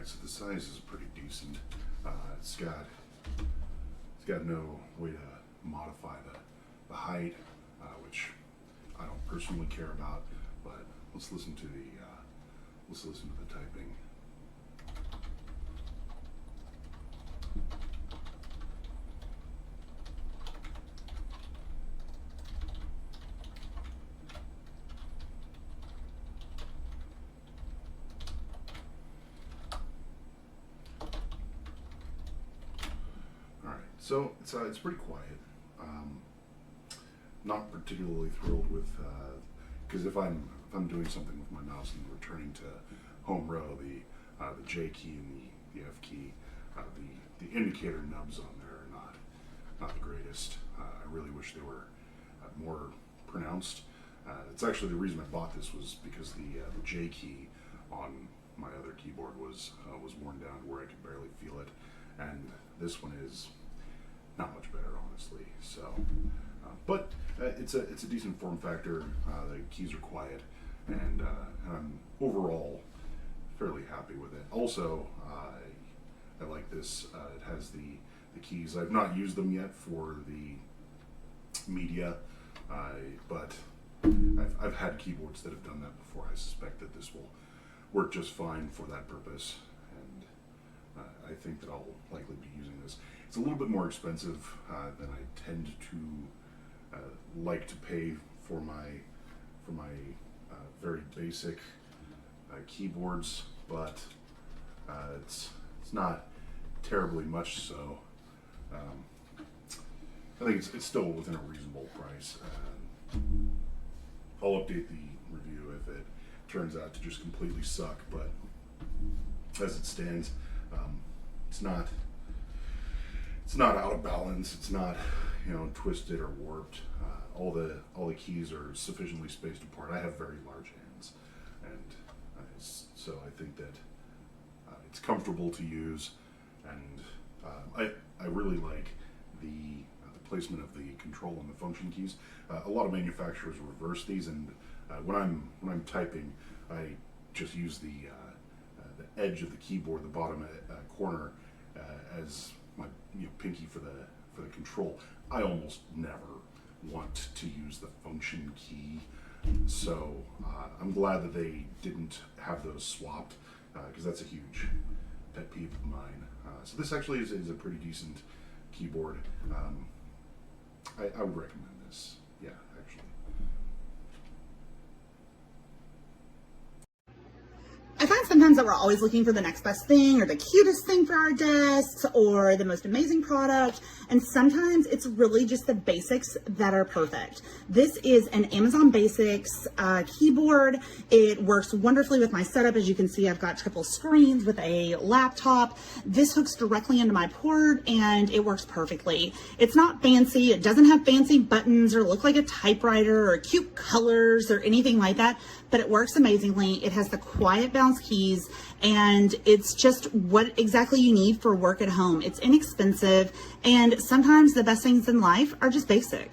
Alright, so the size is pretty decent. It's got no way to modify the height, which I don't personally care about, but let's listen to the typing. So it's pretty quiet. Not particularly thrilled with because if I'm doing something with my mouse and returning to home row, the J key and the F key, the indicator nubs on there are not the greatest. I really wish they were more pronounced. It's actually the reason I bought this was because the J key on my other keyboard was worn down where I could barely feel it, and this one is not much better, honestly. So, but it's a decent form factor. The keys are quiet, and I'm overall fairly happy with it. Also, I like this. It has the keys. I've not used them yet for the media, but I've had keyboards that have done that before. I suspect that this will work just fine for that purpose, and I think that I'll likely be using this. It's a little bit more expensive than I tend to like to pay for my very basic keyboards, but it's not terribly much so. I think it's still within a reasonable price. I'll update the review if it turns out to just completely suck, but as it stands, it's not out of balance. It's not, twisted or warped. All the keys are sufficiently spaced apart. I have very large hands, and so I think that it's comfortable to use, and I really like the placement of the control and the function keys. A lot of manufacturers reverse these, and when I'm typing, I just use the edge of the keyboard, the bottom corner, as my pinky for the control. I almost never want to use the function key, so I'm glad that they didn't have those swapped, because that's a huge pet peeve of mine. So this actually is a pretty decent keyboard. I would recommend this. Yeah, actually. I find sometimes that we're always looking for the next best thing or the cutest thing for our desks or the most amazing product. And sometimes it's really just the basics that are perfect. This is an Amazon Basics keyboard. It works wonderfully with my setup. As you can see, I've got triple screens with a laptop. This hooks directly into my port and it works perfectly. It's not fancy. It doesn't have fancy buttons or look like a typewriter or cute colors or anything like that, but it works amazingly. It has the quiet bounce keys, and it's just what exactly you need for work at home. It's inexpensive, and sometimes the best things in life are just basic.